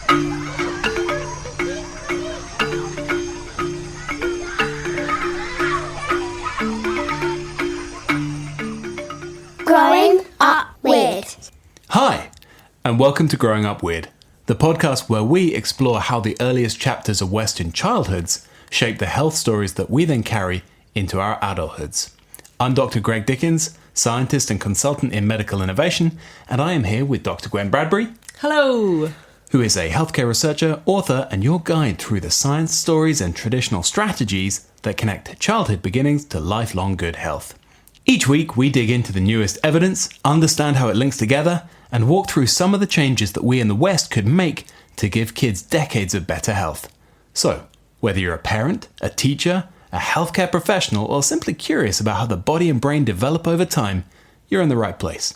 Growing Up Weird. Hi, and welcome to Growing Up Weird, the podcast where we explore how the earliest chapters of Western childhoods shape the health stories that we then carry into our adulthoods. I'm Dr. Greg Dickens, scientist and consultant in medical innovation, and I am here with Dr. Gwen Bradbury. Hello. Who is a healthcare researcher, author, and your guide through the science stories and traditional strategies that connect childhood beginnings to lifelong good health. Each week, we dig into the newest evidence, understand how it links together, and walk through some of the changes that we in the West could make to give kids decades of better health. So, whether you're a parent, a teacher, a healthcare professional, or simply curious about how the body and brain develop over time, you're in the right place.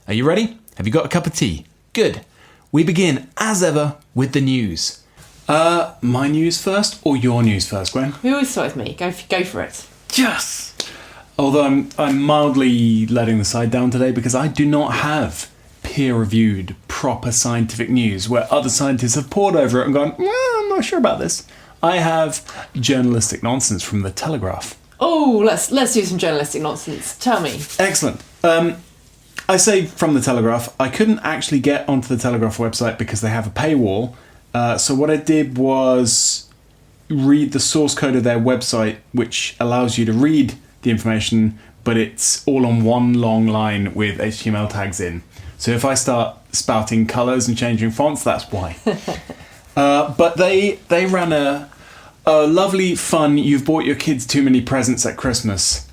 Are you ready? Have you got a cup of tea? Good. We begin, as ever, with the news. My news first, or your news first, Gwen? We always start with me. Go for it. Yes! Although I'm mildly letting the side down today because I do not have peer-reviewed, proper scientific news where other scientists have pored over it and gone, well, I'm not sure about this. I have journalistic nonsense from The Telegraph. Oh, let's do some journalistic nonsense. Tell me. Excellent. I say from The Telegraph. I couldn't actually get onto the Telegraph website because they have a paywall. So what I did was read the source code of their website, which allows you to read the information, but it's all on one long line with HTML tags in. So if I start spouting colours and changing fonts, that's why. But they ran a lovely, fun, you've bought your kids too many presents at Christmas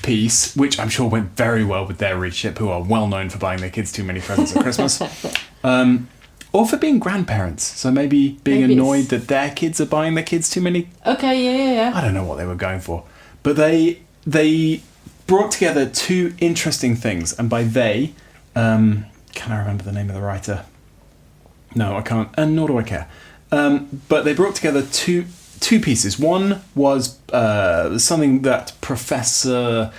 piece, which I'm sure went very well with their readership, who are well known for buying their kids too many presents at Christmas. Or for being grandparents, so maybe annoyed that their kids are buying their kids too many. Okay, yeah. I don't know what they were going for. But they brought together two interesting things, and by they, can I remember the name of the writer? No, I can't, and nor do I care. But they brought together two pieces. One was something that Professor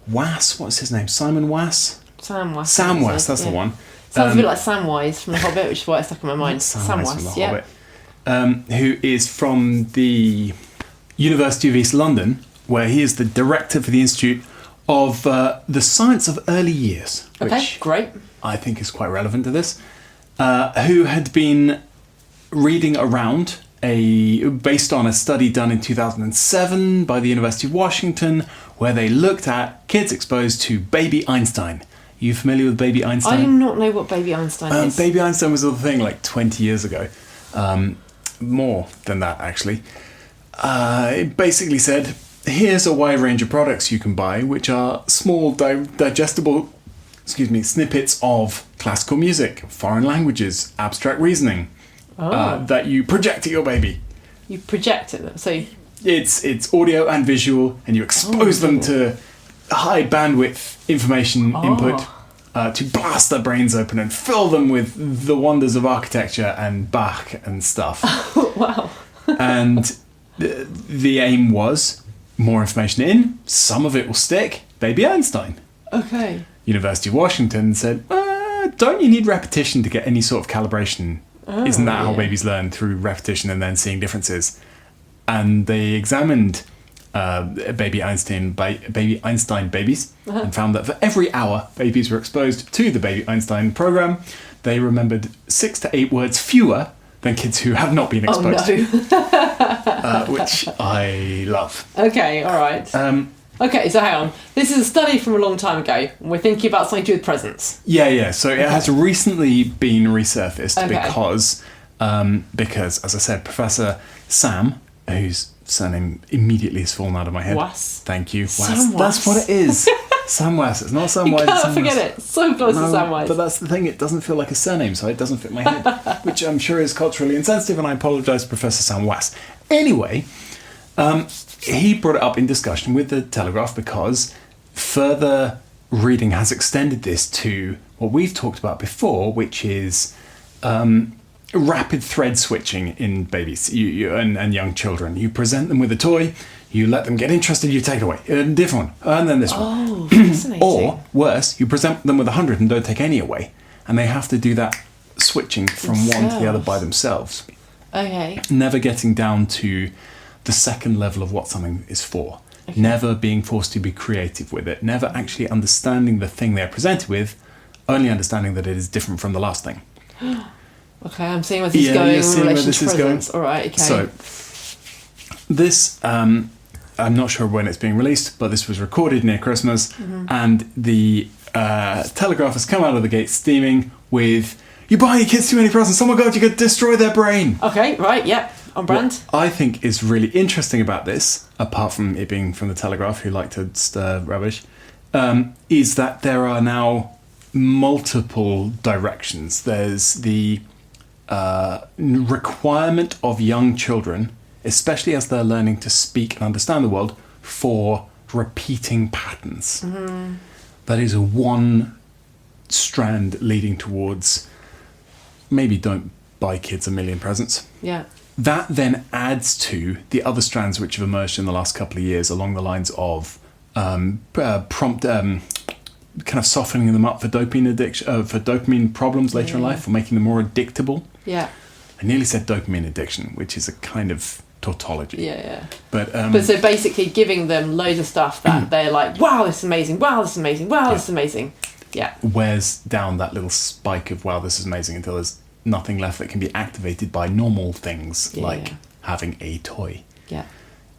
Wass, what's his name? Simon Wass? Sam Wass. Sam Wass, that's the one. Sounds a bit like Samwise from The Hobbit, which is why it stuck in my mind. Sam Wass from The Hobbit. Who is from the University of East London, where he is the director for the Institute of the Science of Early Years. Okay, great. I think is quite relevant to this. Who had been reading around based on a study done in 2007 by the University of Washington, where they looked at kids exposed to baby Einstein. Are you familiar with baby Einstein? I do not know what baby Einstein is. Baby Einstein was a thing like 20 years ago. More than that, actually. It basically said, here's a wide range of products you can buy, which are small, digestible snippets of classical music, foreign languages, abstract reasoning, that you project at your baby. You project at them, so... It's audio and visual, and you expose them to high bandwidth information input to blast their brains open and fill them with the wonders of architecture and Bach and stuff. Wow. And the aim was more information in, some of it will stick, baby Einstein. Okay. University of Washington said, don't you need repetition to get any sort of calibration? Isn't that how babies learn, through repetition and then seeing differences? And they examined baby Einstein babies and found that for every hour babies were exposed to the baby Einstein program, they remembered 6 to 8 words fewer than kids who have not been exposed. Oh no. Which I love. Okay, all right. Okay, so hang on. This is a study from a long time ago, and we're thinking about something to do with presents. Yeah. So it has recently been resurfaced because, as I said, Professor Sam, whose surname immediately has fallen out of my head. Wass. Thank you. Sam Wass. That's what it is. Sam Wass. It's not Sam Wass. You can't forget it. So close to Sam Wass. But that's the thing. It doesn't feel like a surname, so it doesn't fit my head, which I'm sure is culturally insensitive, and I apologise to Professor Sam Wass. Anyway, he brought it up in discussion with the Telegraph because further reading has extended this to what we've talked about before, which is rapid thread switching in babies and young children. You present them with a toy, you let them get interested, you take it away. A different one, and then this one. Oh, fascinating. Or, worse, you present them with 100 and don't take any away. And they have to do that switching from one to the other by themselves. Okay. Never getting down to the second level of what something is for. Okay. Never being forced to be creative with it. Never actually understanding the thing they're presented with, only understanding that it is different from the last thing. Okay, I'm seeing where this is going in relation to presents. All right, okay. So, this, I'm not sure when it's being released, but this was recorded near Christmas, and the Telegraph has come out of the gate steaming with, "You buy your kids too many presents, oh my god, you could destroy their brain." Okay, right, yeah, on brand. What I think is really interesting about this, apart from it being from the Telegraph, who like to stir rubbish, is that there are now multiple directions. There's the requirement of young children, especially as they're learning to speak and understand the world, for repeating patterns. That is one strand leading towards maybe don't buy kids a million presents. Yeah. That then adds to the other strands which have emerged in the last couple of years along the lines of prompt kind of softening them up for dopamine addiction, for dopamine problems later in life, or making them more addictable. Yeah. I nearly said dopamine addiction, which is a kind of tautology. Yeah. But so basically giving them loads of stuff that they're like, wow, this is amazing, wow, this is amazing, wow, this is amazing. Yeah. Wears down that little spike of, wow, this is amazing, until there's nothing left that can be activated by normal things like having a toy. Yeah.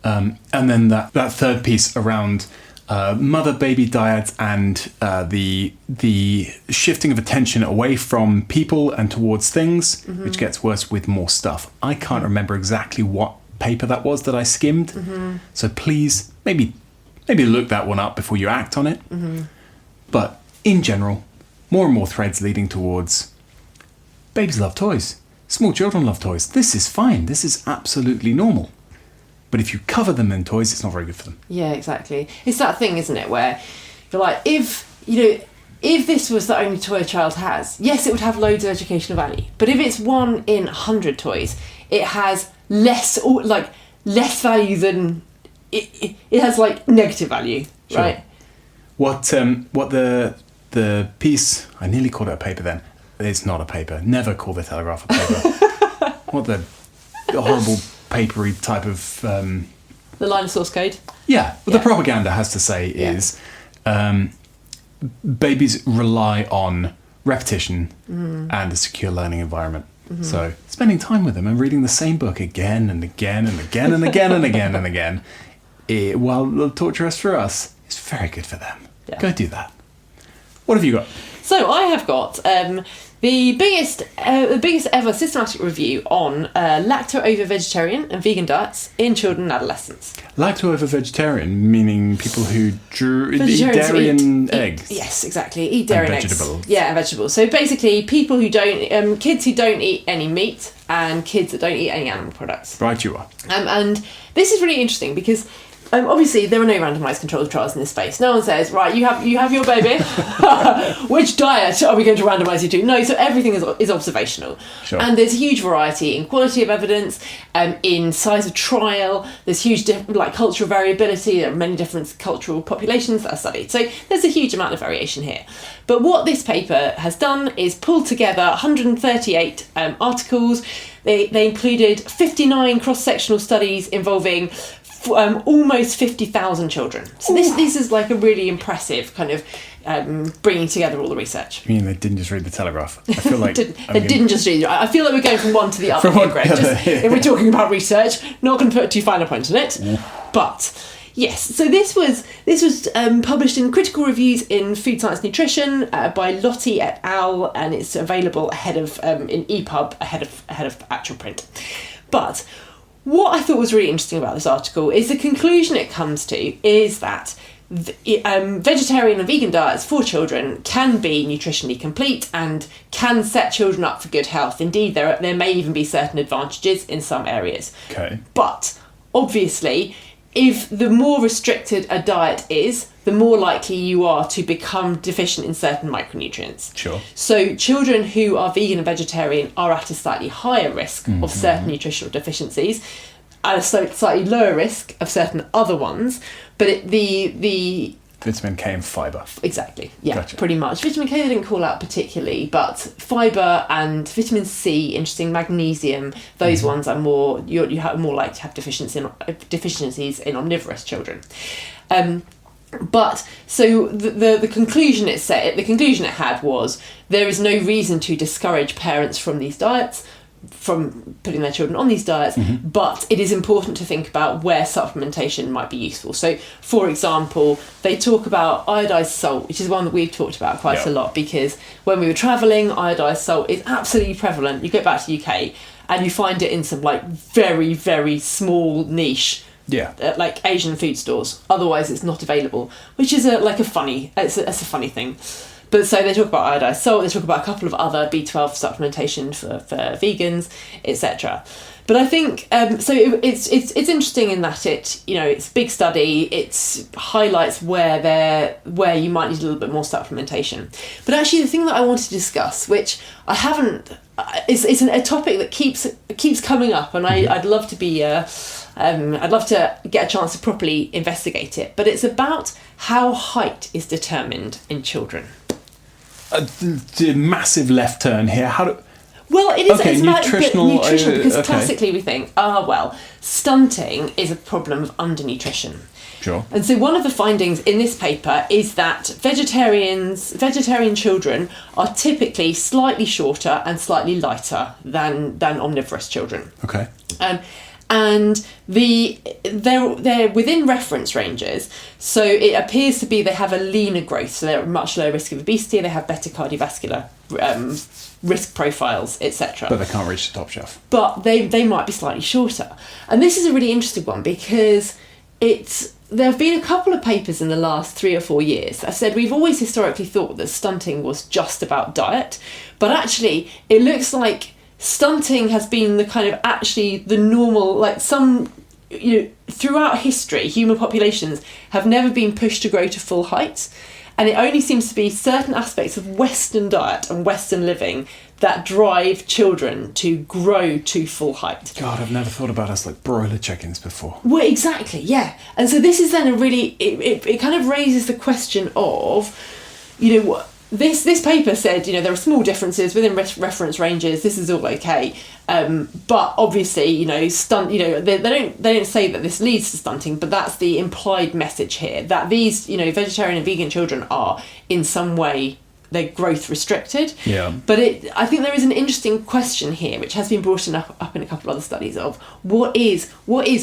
And then that third piece around mother-baby dyads and the shifting of attention away from people and towards things, which gets worse with more stuff. I can't remember exactly what paper that was that I skimmed, so please maybe look that one up before you act on it. But in general, more and more threads leading towards babies love toys, small children love toys, this is fine, this is absolutely normal. But if you cover them in toys, it's not very good for them. Yeah, exactly. It's that thing, isn't it, where you're like, if this was the only toy a child has, yes, it would have loads of educational value. But if it's 1 in 100 toys, it has less value than it has like negative value, sure. Right? What the piece, I nearly called it a paper then. It's not a paper. Never call the Telegraph a paper. What the horrible papery type of the line of source code. Yeah, what the propaganda has to say is babies rely on repetition and a secure learning environment. So spending time with them and reading the same book again and again and again and again and again and again, while they'll torture us for us, is very good for them. Go do that. What have you got? So I have got the biggest ever systematic review on lacto-ovo-vegetarian and vegan diets in children and adolescents. Lacto-ovo-vegetarian, meaning people who eat dairy and eggs. Yes, exactly. Eat dairy and vegetables. Eggs. Yeah, and vegetables. So basically, people who don't, kids who don't eat any meat and kids that don't eat any animal products. Right, you are. And this is really interesting because obviously there are no randomised controlled trials in this space. No one says, right, you have your baby. Which diet are we going to randomise you to? No, so everything is observational. Sure. And there's a huge variety in quality of evidence, in size of trial. There's huge cultural variability. There are many different cultural populations that are studied. So there's a huge amount of variation here. But what this paper has done is pulled together 138 articles. They included 59 cross-sectional studies involving almost 50,000 children. So this is like a really impressive kind of bringing together all the research. You mean they didn't just read the Telegraph? I feel like didn't just read it. I feel like we're going from one to the other here, Greg. If we're talking about research, not going to put too fine a point on it. But yes, so this was published in Critical Reviews in Food Science Nutrition by Lottie et al, and it's available ahead of in EPUB ahead of actual print. But what I thought was really interesting about this article is the conclusion it comes to is that vegetarian and vegan diets for children can be nutritionally complete and can set children up for good health. Indeed, there may even be certain advantages in some areas. Okay. But obviously, if the more restricted a diet is, the more likely you are to become deficient in certain micronutrients. Sure. So children who are vegan and vegetarian are at a slightly higher risk of certain nutritional deficiencies, at a slightly lower risk of certain other ones. But the vitamin K and fibre. Exactly. Yeah, Gotcha. pretty much. Vitamin K they didn't call out particularly, but fibre and vitamin C, interesting. Magnesium, those ones are more. You have more likely to have deficiencies in omnivorous children. But so the conclusion the conclusion it had was there is no reason to discourage parents from these diets, from putting their children on these diets, but it is important to think about where supplementation might be useful. So, for example, they talk about iodized salt, which is one that we've talked about quite a lot, because when we were travelling, iodized salt is absolutely prevalent. You go back to the UK and you find it in some like very, very small niche like Asian food stores. Otherwise it's not available, which is a funny thing. But so they talk about iodized salt, they talk about a couple of other B12 supplementation for vegans, etc. But I think so it's interesting in that it's a big study, it highlights where you might need a little bit more supplementation. But actually the thing that I wanted to discuss, which I haven't, it's a topic that keeps coming up, and I'd love to be I'd love to get a chance to properly investigate it, but it's about how height is determined in children. The massive left turn here. Well, it is okay, it's nutritional, about nutrition, because okay. classically we think, stunting is a problem of undernutrition. Sure. And so one of the findings in this paper is that vegetarian children are typically slightly shorter and slightly lighter than omnivorous children. Okay. And they're within reference ranges, so it appears to be they have a leaner growth, so they're at much lower risk of obesity, they have better cardiovascular risk profiles, etc. But they can't reach the top shelf. But they might be slightly shorter. And this is a really interesting one, because there have been a couple of papers in the last 3 or 4 years that have said we've always historically thought that stunting was just about diet, but actually it looks like stunting has been the kind of actually the normal, like some, throughout history, human populations have never been pushed to grow to full height. And it only seems to be certain aspects of Western diet and Western living that drive children to grow to full height. God, I've never thought about us like broiler chickens before. Well, exactly, yeah. And so this is then it kind of raises the question of, This paper said, there are small differences within reference ranges. This is all okay, but obviously, they don't say that this leads to stunting, but that's the implied message here, that these, vegetarian and vegan children are in some way their growth restricted. Yeah. But I think there is an interesting question here, which has been brought up in a couple of other studies of what is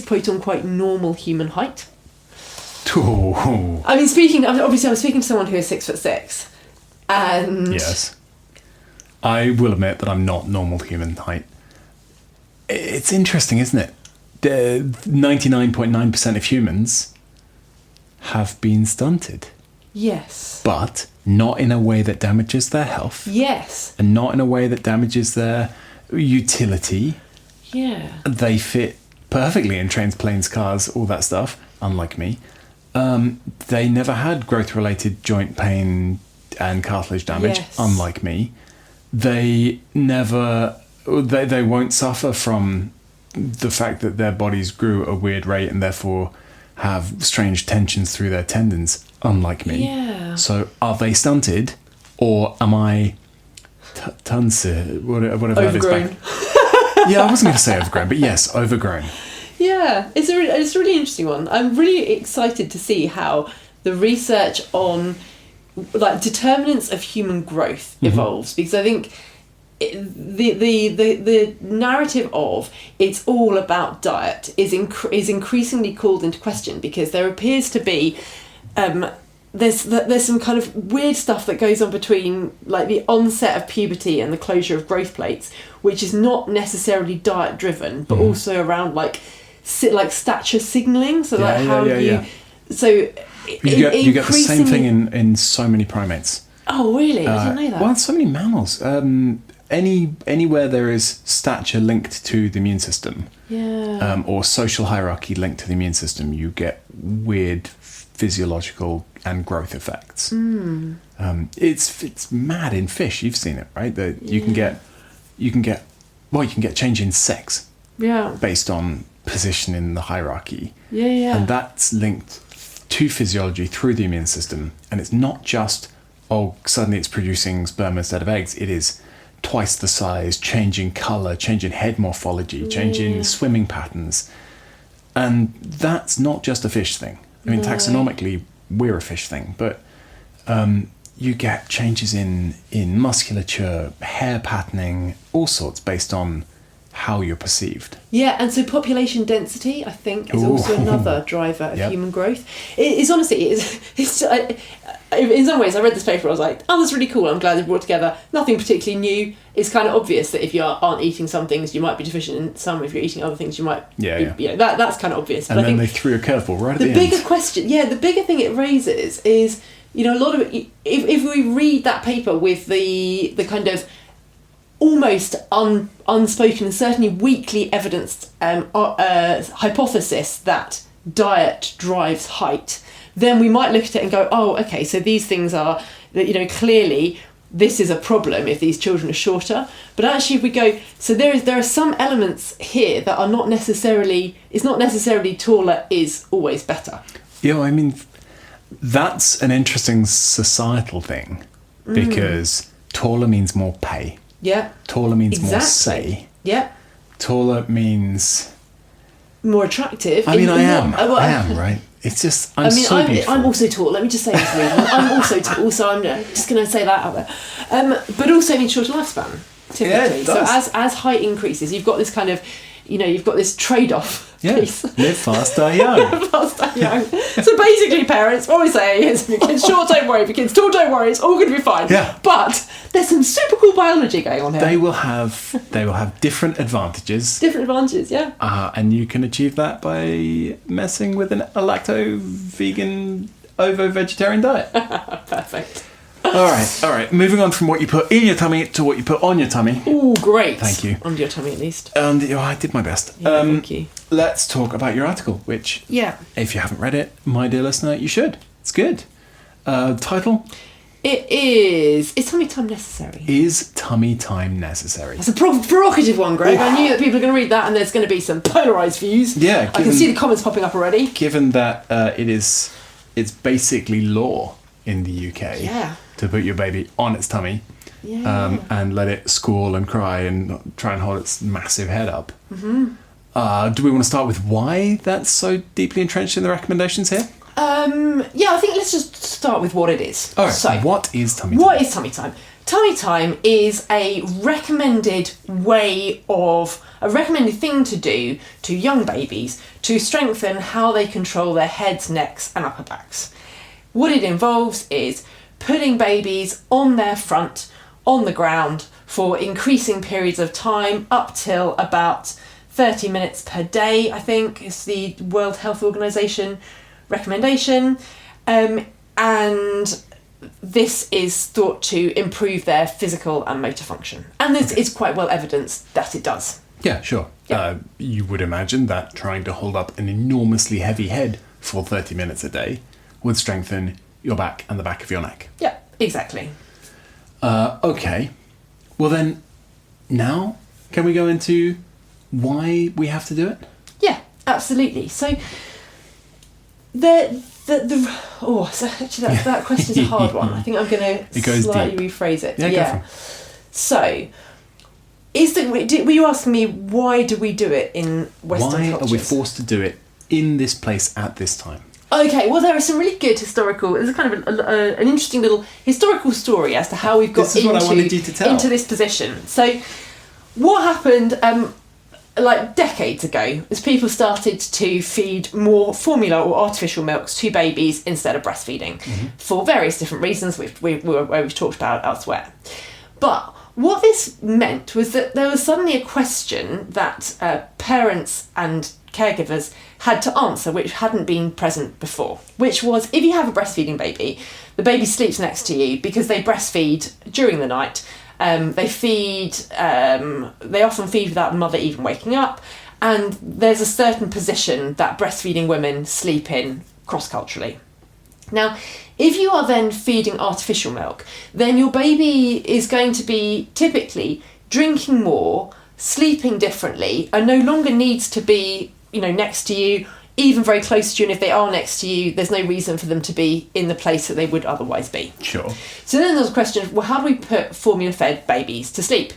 quote unquote normal human height. Ooh. I mean, I'm speaking to someone who is 6'6". And yes, I will admit that I'm not normal human height. It's interesting, isn't it? 99.9% of humans have been stunted. Yes. But not in a way that damages their health. Yes. And not in a way that damages their utility. Yeah. They fit perfectly in trains, planes, cars, all that stuff, unlike me. They never had growth-related joint pain and cartilage damage, unlike me. They won't suffer from the fact that their bodies grew at a weird rate and therefore have strange tensions through their tendons, unlike me. Yeah. So are they stunted, or am I whatever that is back? Yeah, I wasn't going to say overgrown, but yes, overgrown. Yeah, it's a really interesting one. I'm really excited to see how the research on determinants of human growth evolves, because I think the narrative of it's all about diet is increasingly called into question, because there appears to be there's some kind of weird stuff that goes on between the onset of puberty and the closure of growth plates, which is not necessarily diet driven, but also around stature signaling. So so you get the same thing in so many primates. Oh, really? I didn't know that. Well, so many mammals. Anywhere there is stature linked to the immune system, or social hierarchy linked to the immune system, you get weird physiological and growth effects. It's mad in fish. You've seen it, right? That you can get change in sex. Yeah. Based on position in the hierarchy. Yeah. And that's linked to physiology through the immune system. And it's not just, suddenly it's producing sperm instead of eggs. It is twice the size, changing colour, changing head morphology, changing swimming patterns. And that's not just a fish thing. I mean, taxonomically, we're a fish thing, but you get changes in musculature, hair patterning, all sorts based on how you're perceived. Yeah, and so population density, I think, is also another driver of human growth. It's honestly, in some ways, I read this paper, I was like, oh, that's really cool, I'm glad they brought it together. Nothing particularly new. It's kind of obvious that if you aren't eating some things, you might be deficient in some. If you're eting other things, you might... that's kind of obvious. And but then I think they threw a curveball right at the end. end. The bigger question, the bigger thing it raises is, a lot of it, if we read that paper with the kind of almost unspoken and certainly weakly evidenced hypothesis that diet drives height, then we might look at it and go, oh, okay, so these things are, clearly this is a problem if these children are shorter. But actually if we go, so there are some elements here that are not necessarily taller is always better. Yeah, I mean, that's an interesting societal thing because taller means more pay. Yeah. Taller means more say. Yeah. Taller means... more attractive. I mean, I am, right? It's just, I'm also tall. Let me just say this, Ruben. I'm also tall, so I'm just going to say that out there. But also means shorter lifespan, typically. Yeah, it does. So as height increases, you've got this kind of, you've got this trade-off piece. Live fast, die young. Live fast, die young. So basically, parents, what we say is, if your kid's short, don't worry. If your kid's tall, don't worry. It's all going to be fine. Yeah. But there's some super cool biology going on here. They will have different advantages. Different advantages, yeah. And you can achieve that by messing with a lacto-vegan, ovo-vegetarian diet. Perfect. All right. Moving on from what you put in your tummy to what you put on your tummy. Oh, great. Thank you. On your tummy, at least. And I did my best. Yeah, thank you. Let's talk about your article, which, if you haven't read it, my dear listener, you should. It's good. Title? It is tummy time necessary? Is tummy time necessary? That's a provocative one, Greg. I knew that people are going to read that and there's going to be some polarised views. Yeah. I can see the comments popping up already. Given that it's basically law in the UK to put your baby on its tummy and let it squall and cry and try and hold its massive head up. Mm-hmm. Do we want to start with why that's so deeply entrenched in the recommendations here? I think let's just start with what it is. All right, so what is tummy time? What is tummy time? Tummy time is a recommended thing to do to young babies to strengthen how they control their heads, necks and upper backs. What it involves is putting babies on their front, on the ground, for increasing periods of time, up till about 30 minutes per day, I think, is the World Health Organization recommendation. And this is thought to improve their physical and motor function. And this is quite well evidenced that it does. Yeah, sure. Yeah. You would imagine that trying to hold up an enormously heavy head for 30 minutes a day would strengthen your back and the back of your neck. Yeah, exactly. Okay. Well then, now can we go into why we have to do it? Yeah, absolutely. So that question's a hard one. I think I'm going to slightly rephrase it. Yeah. So, were you asking me why do we do it in Western cultures? Why are we forced to do it in this place at this time? Okay, well there are some really good there's a kind of an interesting little historical story as to how we've got into this position. So, what happened decades ago is people started to feed more formula or artificial milks to babies instead of breastfeeding for various different reasons we've talked about elsewhere. But what this meant was that there was suddenly a question that parents and caregivers had to answer, which hadn't been present before, which was, if you have a breastfeeding baby, the baby sleeps next to you because they breastfeed during the night. They often feed without the mother even waking up, and there's a certain position that breastfeeding women sleep in cross-culturally. Now, if you are then feeding artificial milk, then your baby is going to be typically drinking more, sleeping differently, and no longer needs to be, next to you, even very close to you, and if they are next to you, there's no reason for them to be in the place that they would otherwise be. Sure. So then there's a question of, well, how do we put formula-fed babies to sleep?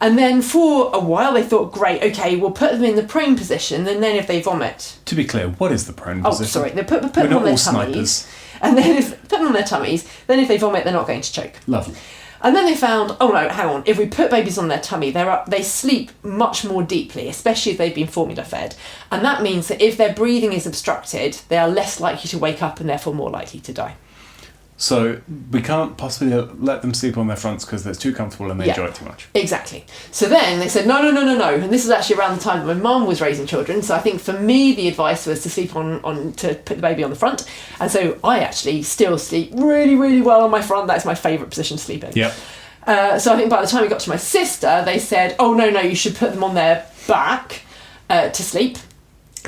And then for a while they thought, great, okay, we'll put them in the prone position, and then if they vomit... To be clear, what is the prone position? Oh, sorry, they put them on their tummies. And then put them on their tummies, then if they vomit, they're not going to choke. Lovely. And then they found, oh no, hang on, if we put babies on their tummy, they sleep much more deeply, especially if they've been formula fed. And that means that if their breathing is obstructed, they are less likely to wake up and therefore more likely to die. So we can't possibly let them sleep on their fronts because they're too comfortable and they enjoy it too much. Exactly. So then they said, no. And this is actually around the time that my mum was raising children. So I think for me, the advice was to sleep to put the baby on the front. And so I actually still sleep really, really well on my front. That's my favourite position to sleep in. Yep. So I think by the time we got to my sister, they said, oh, no, you should put them on their back to sleep.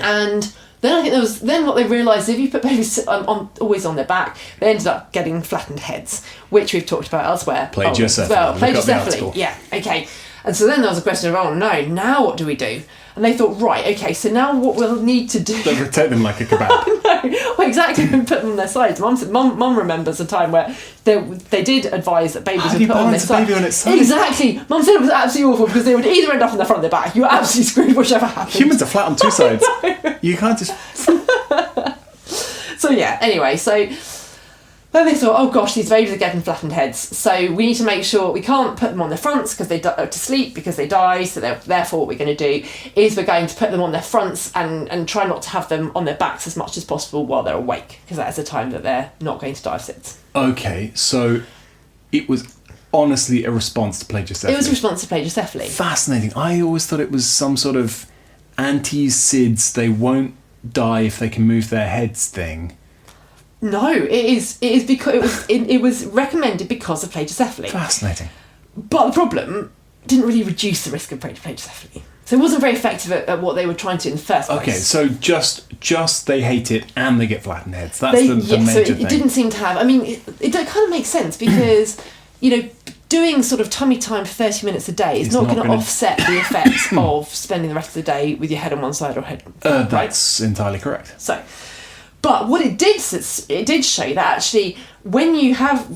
And... then I think what they realised, if you put babies always on their back, they ended up getting flattened heads, which we've talked about elsewhere. Plagiacephaly. Yeah, okay. And so then there was a question of, oh no, now what do we do? And they thought, right, okay, so now what we'll need to do... Don't rotate them like a kebab. No, well, exactly, and put them on their sides. Mum remembers a time where they did advise that babies would put on their sides. Baby on its side? Exactly. Mum said it was absolutely awful because they would either end up in the front or the back. You were absolutely screwed whichever happened. Humans are flat on two sides. You can't just... So yeah, anyway, so... then they thought, oh gosh, these babies are getting flattened heads. So we need to make sure we can't put them on their fronts because they to sleep because they die. So therefore what we're going to do is we're going to put them on their fronts and try not to have them on their backs as much as possible while they're awake, because that is the time that they're not going to die of SIDS. Okay, so it was honestly a response to plagiacephaly. It was a response to plagiacephaly. Fascinating. I always thought it was some sort of anti-SIDS, they won't die if they can move their heads thing. No, it is because it was recommended because of plagiacephaly. Fascinating. But the problem didn't really reduce the risk of plagiacephaly. So it wasn't very effective at what they were trying to do in the first place. Okay, so just they hate it and they get flattened heads. That's the major thing. It didn't seem to have... I mean, it kind of makes sense because, doing sort of tummy time for 30 minutes a day is not going to offset the effects of spending the rest of the day with your head on one side or head... That's entirely correct. So... but what it did show that actually when you have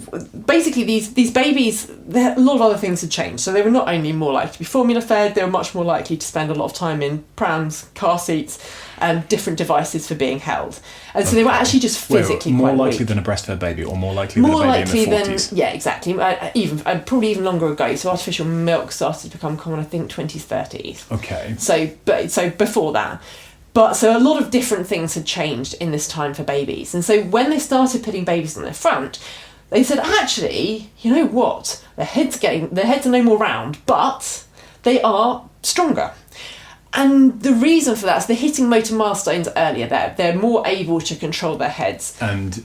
basically these babies, a lot of other things had changed. So they were not only more likely to be formula fed, they were much more likely to spend a lot of time in prams, car seats, and different devices for being held. And so they were actually just physically more quite likely weak. than a breastfed baby, or more likely than a baby in their 40s? Yeah, exactly. Probably even longer ago. So artificial milk started to become common, I think, 20s, 30s. Okay. So before that. But so a lot of different things had changed in this time for babies. And so when they started putting babies on their front, they said, actually, you know what? Their heads are no more round, but they are stronger. And the reason for that is they're hitting motor milestones earlier. They're more able to control their heads. And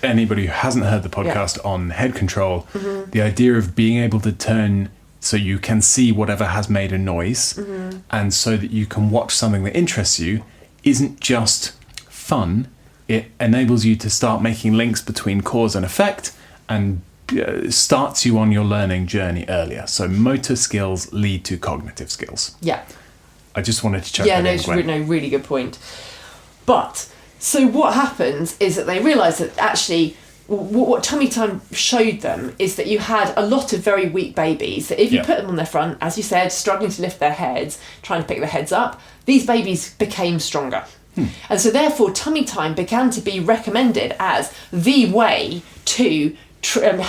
anybody who hasn't heard the podcast on head control, the idea of being able to turn... so you can see whatever has made a noise, and so that you can watch something that interests you, isn't just fun. It enables you to start making links between cause and effect, and starts you on your learning journey earlier. So motor skills lead to cognitive skills. Yeah. I just wanted to check that in. Really good point. But, so what happens is that they realise that actually... what tummy time showed them is that you had a lot of very weak babies that if you put them on their front, as you said, struggling to lift their heads, trying to pick their heads up, these babies became stronger. And so therefore tummy time began to be recommended as the way to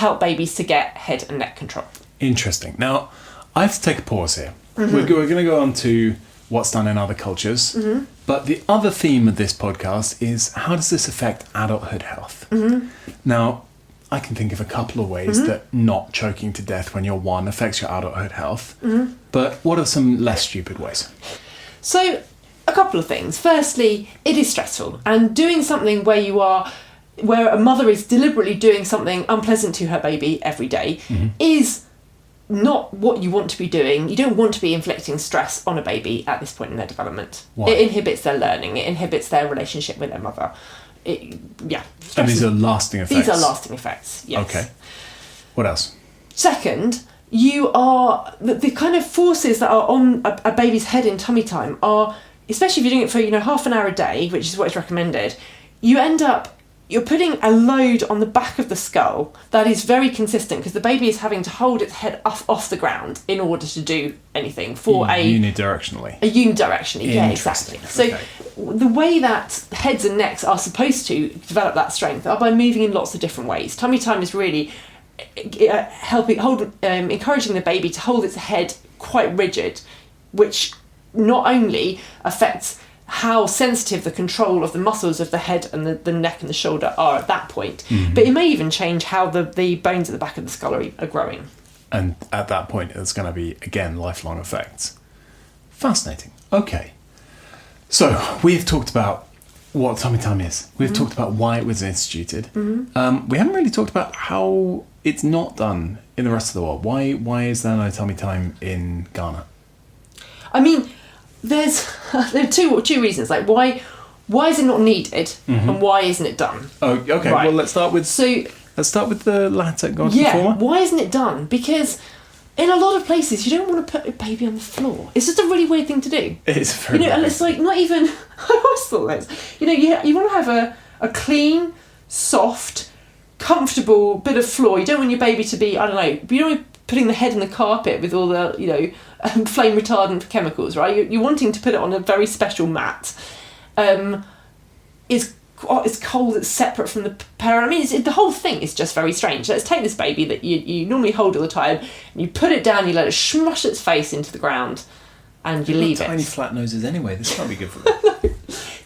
help babies to get head and neck control. Interesting. Now, I have to take a pause here. We're going to go on to what's done in other cultures. But the other theme of this podcast is, how does this affect adulthood health? Now, I can think of a couple of ways that not choking to death when you're 1 affects your adulthood health. But what are some less stupid ways? So, a couple of things. Firstly, it is stressful. And doing something where a mother is deliberately doing something unpleasant to her baby every day is... not what you want to be doing. You don't want to be inflicting stress on a baby at this point in their development. Why? It inhibits their learning. It inhibits their relationship with their mother. And these are lasting effects? These are lasting effects, yes. Okay. What else? Second, you are... the kind of forces that are on a baby's head in tummy time are especially if you're doing it for, half an hour a day, which is what is recommended, you're putting a load on the back of the skull that is very consistent, because the baby is having to hold its head off the ground in order to do anything for unidirectionally. Yeah, exactly. So the way that heads and necks are supposed to develop that strength are by moving in lots of different ways. Tummy time is really encouraging the baby to hold its head quite rigid, which not only affects how sensitive the control of the muscles of the head and the neck and the shoulder are at that point, but it may even change how the bones at the back of the skull are growing. And at that point, it's going to be, again, lifelong effects. Fascinating. Okay. So, we've talked about what tummy time is. We've talked about why it was instituted. We haven't really talked about how it's not done in the rest of the world. Why is there no tummy time in Ghana? I mean, there are two reasons. Like, why is it not needed, and why isn't it done? Oh, okay. Right. Well, let's start with the latter. Go on to the former. Why isn't it done? Because in a lot of places, you don't want to put a baby on the floor. It's just a really weird thing to do. It's very and it's like not even. I always thought this. You want to have a clean, soft, comfortable bit of floor. You don't want your baby to be, I don't know, you don't want putting the head in the carpet with all the, flame retardant chemicals, right? You're wanting to put it on a very special mat. It's cold, it's separate from the parent. I mean, the whole thing is just very strange. Let's take this baby that you normally hold all the time, and you put it down, you let it smush its face into the ground, and you leave it. Tiny flat noses anyway, this can't be good for them.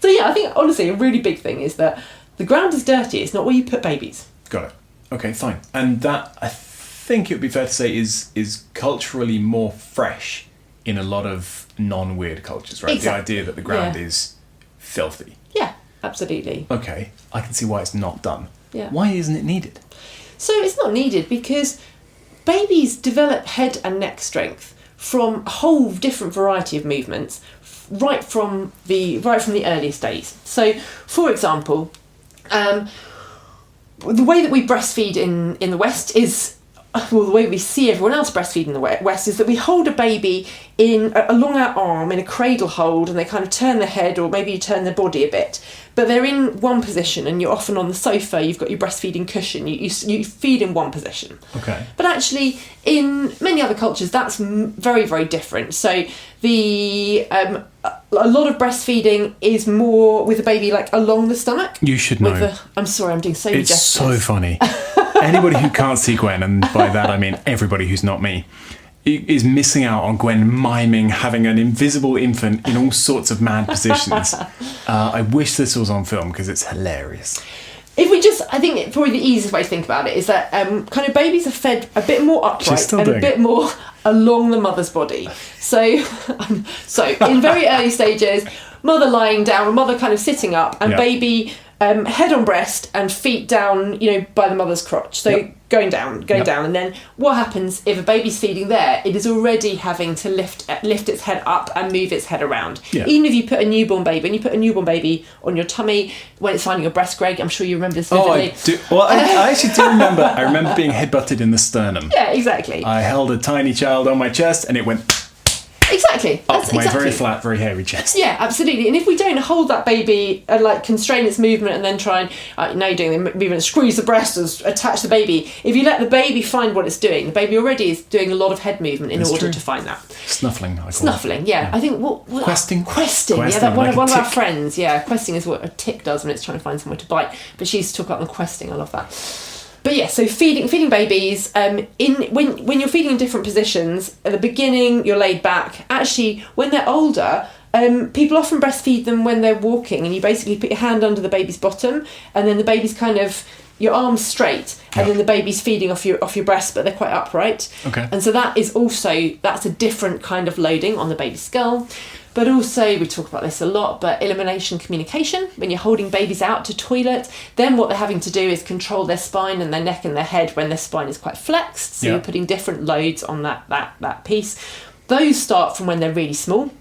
So yeah, I think honestly a really big thing is that the ground is dirty, it's not where you put babies. Got it. Okay, fine. And that, I think it would be fair to say, is culturally more fresh in a lot of non-weird cultures, right? Exactly. The idea that the ground is filthy. Yeah, absolutely. Okay, I can see why it's not done. Yeah. Why isn't it needed? So it's not needed because babies develop head and neck strength from a whole different variety of movements right from the earliest days. So, for example, the way that we breastfeed in the West is, well, the way we see everyone else breastfeed in the West is that we hold a baby along our arm in a cradle hold, and they kind of turn their head, or maybe you turn their body a bit, but they're in one position, and you're often on the sofa, you've got your breastfeeding cushion, you feed in one position. Okay. But actually, in many other cultures, that's very, very different. So a lot of breastfeeding is more with the baby like along the stomach. You should know. I'm sorry, I'm doing so many It's gestures. so funny. Anybody who can't see Gwen, and by that I mean everybody who's not me, is missing out on Gwen miming having an invisible infant in all sorts of mad positions. I wish this was on film because it's hilarious. I think probably the easiest way to think about it is that kind of babies are fed a bit more upright and a bit more along the mother's body. So in very early stages, mother lying down, mother kind of sitting up, and baby head on breast and feet down, by the mother's crotch. So going down, and then what happens if a baby's feeding there? It is already having to lift its head up and move its head around. Yeah. Even if you put a newborn baby on your tummy when it's finding your breast, Greg, I'm sure you remember this vividly. Oh, I do. Well, I actually do remember. I remember being headbutted in the sternum. Yeah, exactly. I held a tiny child on my chest, and it went Exactly. up my very flat, very hairy chest. Yeah, absolutely. And if we don't hold that baby and constrain its movement and then try and now you're doing the movement, squeeze the breast and attach the baby. If you let the baby find what it's doing, the baby already is doing a lot of head movement in order to find that. Snuffling, I call Snuffling, yeah. I think what questing. Yeah, that one of our friends. Yeah, questing is what a tick does when it's trying to find somewhere to bite. But she's talked about the questing. I love that. But yeah, so feeding babies, when you're feeding in different positions, at the beginning you're laid back. Actually, when they're older, people often breastfeed them when they're walking, and you basically put your hand under the baby's bottom, and then the baby's kind of your arms straight, and then the baby's feeding off your breast, but they're quite upright. Okay. And so that's a different kind of loading on the baby's skull. But also, we talk about this a lot, but elimination communication, when you're holding babies out to toilet, then what they're having to do is control their spine and their neck and their head when their spine is quite flexed. So you're putting different loads on that piece. Those start from when they're really small.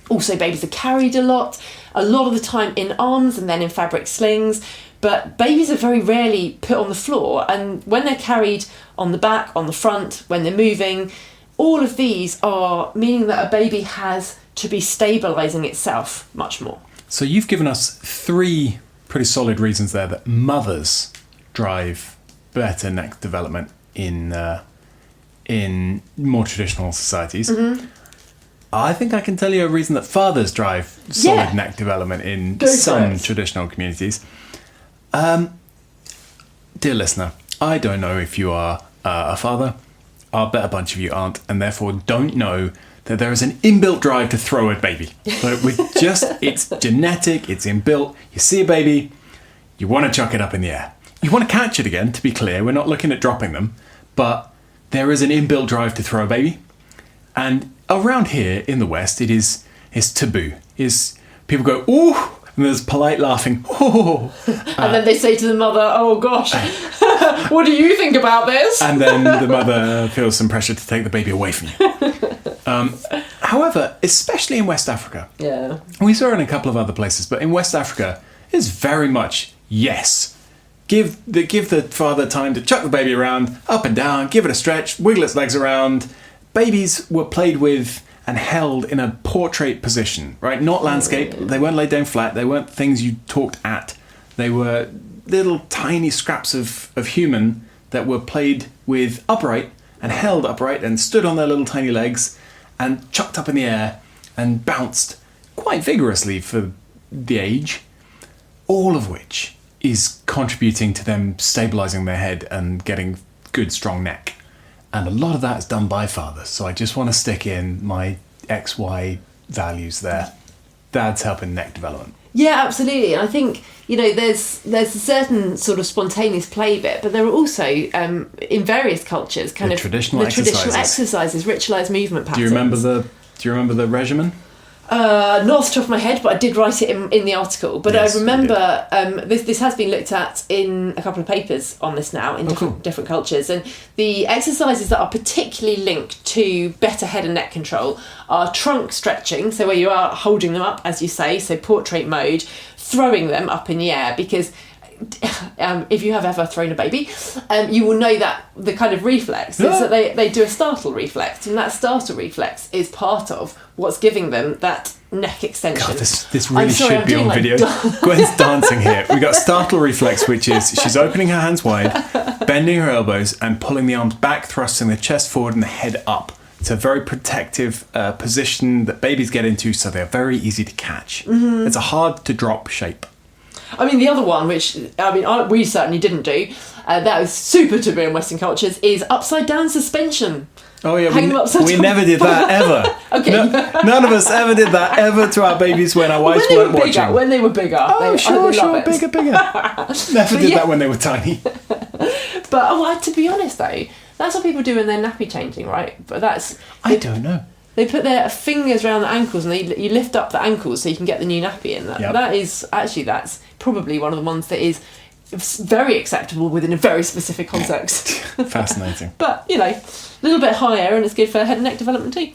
Also, babies are carried a lot of the time in arms and then in fabric slings. But babies are very rarely put on the floor. And when they're carried on the back, on the front, when they're moving, all of these are meaning that a baby has to be stabilising itself much more. So you've given us 3 pretty solid reasons there that mothers drive better neck development in more traditional societies. Mm-hmm. I think I can tell you a reason that fathers drive solid neck development in some traditional communities. Dear listener, I don't know if you are a father. I'll bet a bunch of you aren't, and therefore don't know that there is an inbuilt drive to throw a baby. So it's genetic, it's inbuilt. You see a baby, you want to chuck it up in the air. You want to catch it again, to be clear. We're not looking at dropping them, but there is an inbuilt drive to throw a baby. And around here in the West, it's taboo. People go, ooh, and there's polite laughing, oh. And then they say to the mother, oh gosh, what do you think about this? And then the mother feels some pressure to take the baby away from you. However, especially in West Africa, we saw it in a couple of other places, but in West Africa, it's very much yes. Give the father time to chuck the baby around, up and down, give it a stretch, wiggle its legs around. Babies were played with and held in a portrait position, right? Not landscape. They weren't laid down flat. They weren't things you talked at. They were little tiny scraps of human that were played with upright and held upright and stood on their little tiny legs and chucked up in the air and bounced quite vigorously for the age, all of which is contributing to them stabilising their head and getting good, strong neck. And a lot of that is done by fathers. So I just want to stick in my XY values there. Dad's helping neck development. Yeah, absolutely. And I think, there's a certain sort of spontaneous play bit, but there are also, in various cultures, traditional exercises, ritualised movement patterns. Do you remember the regimen? Not off the top of my head, but I did write it in the article. But yes, I remember this has been looked at in a couple of papers on this now in different cultures. And the exercises that are particularly linked to better head and neck control are trunk stretching, so where you are holding them up, as you say, so portrait mode, throwing them up in the air, because if you have ever thrown a baby, you will know that the kind of reflex is that they do a startle reflex, and that startle reflex is part of what's giving them that neck extension. God, this really should be on video. Gwen's dancing here. We got startle reflex, which is she's opening her hands wide, bending her elbows, and pulling the arms back, thrusting the chest forward and the head up. It's a very protective position that babies get into, so they're very easy to catch. Mm-hmm. It's a hard to drop shape. I mean, the other one, which we certainly didn't do, that was super taboo in Western cultures, is upside down suspension. Oh yeah, we never did that ever. Okay, none of us ever did that ever to our babies when our wives weren't watching. When they were bigger. Oh, sure, bigger. Never did that when they were tiny. But to be honest though, that's what people do when they're nappy changing, right? But I don't know. They put their fingers around the ankles and you lift up the ankles so you can get the new nappy in. That's probably one of the ones that is very acceptable within a very specific context. Fascinating. But, a little bit higher, and it's good for head and neck development too.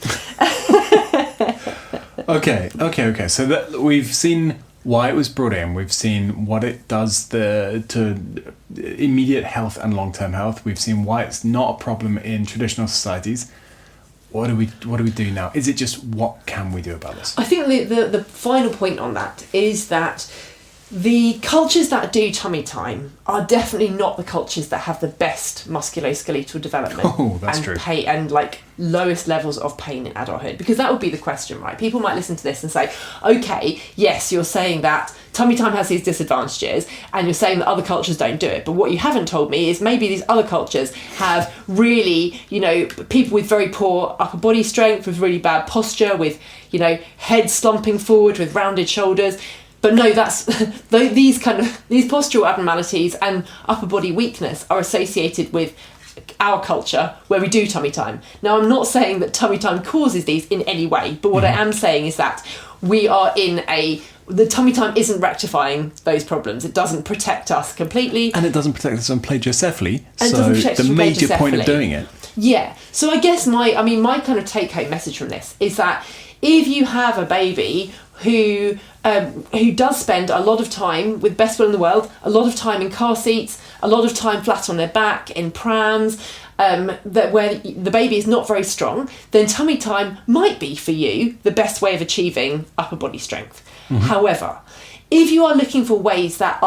Okay. So we've seen why it was brought in. We've seen what it does to immediate health and long-term health. We've seen why it's not a problem in traditional societies. What do we do now? Is it just what can we do about this? I think the final point on that is that the cultures that do tummy time are definitely not the cultures that have the best musculoskeletal development. Oh, that's true. And lowest levels of pain in adulthood, because that would be the question, right? People might listen to this and say, okay, yes, you're saying that tummy time has these disadvantages and you're saying that other cultures don't do it, but what you haven't told me is maybe these other cultures have really, people with very poor upper body strength, with really bad posture, with, head slumping forward, with rounded shoulders. But no, these postural abnormalities and upper body weakness are associated with our culture where we do tummy time. Now, I'm not saying that tummy time causes these in any way, but what I am saying is that we are the tummy time isn't rectifying those problems. It doesn't protect us completely. And it doesn't protect us from plagioccephaly. So the major point of doing it. Yeah. So I guess my kind of take-home message from this is that if you have a baby who does spend a lot of time, with best will in the world, a lot of time in car seats, a lot of time flat on their back, in prams, that where the baby is not very strong, then tummy time might be for you the best way of achieving upper body strength. However, if you are looking for ways that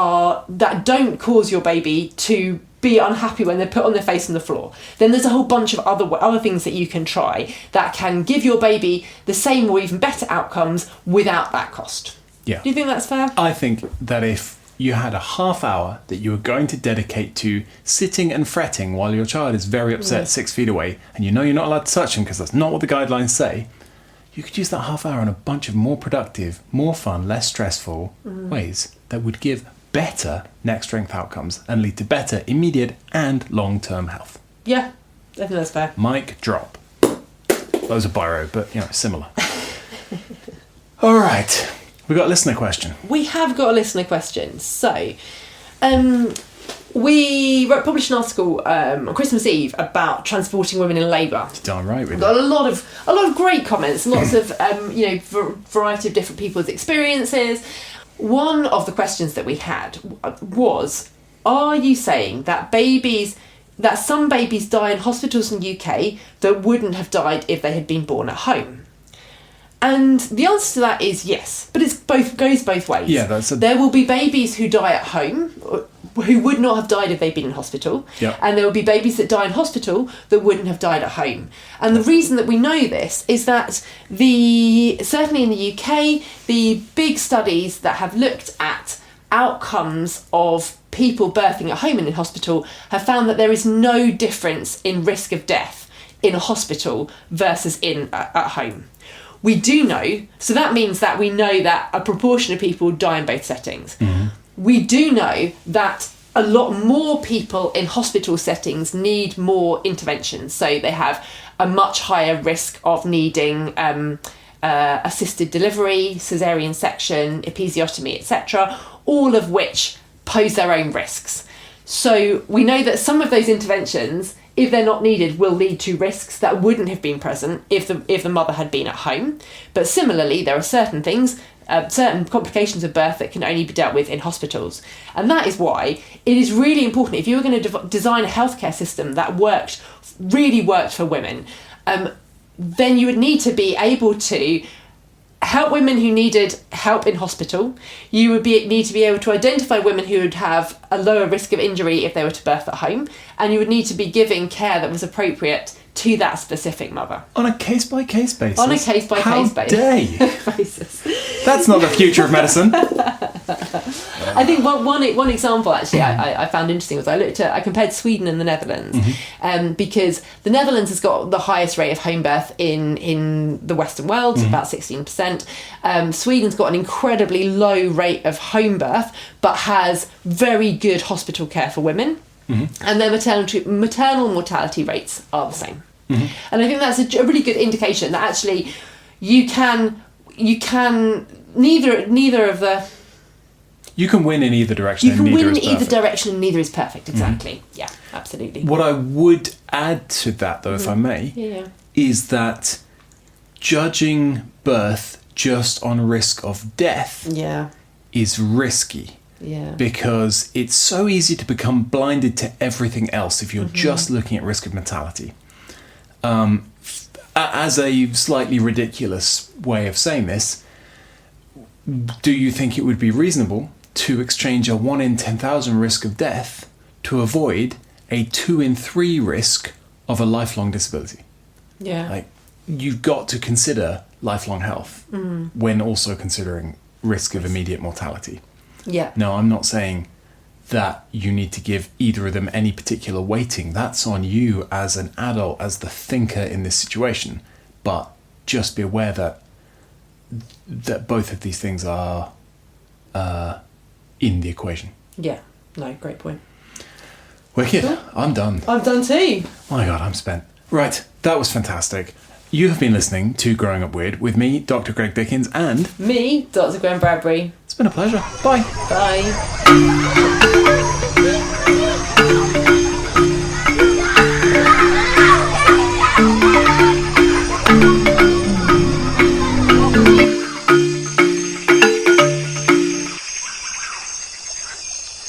don't cause your baby to be unhappy when they're put on their face on the floor, then there's a whole bunch of other things that you can try that can give your baby the same or even better outcomes without that cost. Yeah. Do you think that's fair? I think that if you had a half hour that you were going to dedicate to sitting and fretting while your child is very upset 6 feet away, and you know you're not allowed to touch him because that's not what the guidelines say, you could use that half hour on a bunch of more productive, more fun, less stressful ways that would give better neck strength outcomes and lead to better immediate and long-term health. Yeah, I think that's fair. Mic drop. That was a biro, but similar. All right, we got a listener question. We have got a listener question. So, we published an article on Christmas Eve about transporting women in labour. Darn right we did. Got a lot of great comments, lots of variety of different people's experiences. One of the questions that we had was, are you saying that some babies die in hospitals in the UK that wouldn't have died if they had been born at home? And the answer to that is yes, but goes both ways. Yeah, there will be babies who die at home who would not have died if they'd been in hospital. Yeah. And there will be babies that die in hospital that wouldn't have died at home. And the reason that we know this is that certainly in the UK, the big studies that have looked at outcomes of people birthing at home and in hospital have found that there is no difference in risk of death in a hospital versus at home. We do know, so that means that we know that a proportion of people die in both settings. We do know that a lot more people in hospital settings need more interventions. So they have a much higher risk of needing assisted delivery, caesarean section, episiotomy, etc., all of which pose their own risks. So we know that some of those interventions, if they're not needed, will lead to risks that wouldn't have been present if the mother had been at home. But similarly, there are certain things, certain complications of birth that can only be dealt with in hospitals. And that is why it is really important, if you were going to design a healthcare system that really worked for women, then you would need to be able to help women who needed help in hospital. You would need to be able to identify women who would have a lower risk of injury if they were to birth at home, and you would need to be giving care that was appropriate to that specific mother. On a case-by-case basis? On a case-by-case basis. That's not the future of medicine. I think one example actually I found interesting was I compared Sweden and the Netherlands, because the Netherlands has got the highest rate of home birth in the Western world, about 16%. Sweden's got an incredibly low rate of home birth, but has very good hospital care for women, and their maternal mortality rates are the same. And I think that's a really good indication that actually you can neither of the. You can win in either direction. You can win in either perfect. direction and neither is perfect, exactly. Yeah, absolutely. What I would add to that, though, if I may, is that judging birth just on risk of death is risky. Yeah. Because it's so easy to become blinded to everything else if you're just looking at risk of mortality. As a slightly ridiculous way of saying this, do you think it would be reasonable to exchange a 1 in 10,000 risk of death to avoid a 2 in 3 risk of a lifelong disability? Yeah. Like, you've got to consider lifelong health when also considering risk of immediate mortality. Yeah. No, I'm not saying that you need to give either of them any particular weighting. That's on you as an adult, as the thinker in this situation. But just be aware that both of these things are in the equation. Yeah. No, great point. Wicked. I'm done. I'm done too. My God, I'm spent. Right, that was fantastic. You have been listening to Growing Up Weird with me, Dr. Greg Dickens, and me, Dr. Gwen Bradbury. it's been a pleasure. Bye. Bye.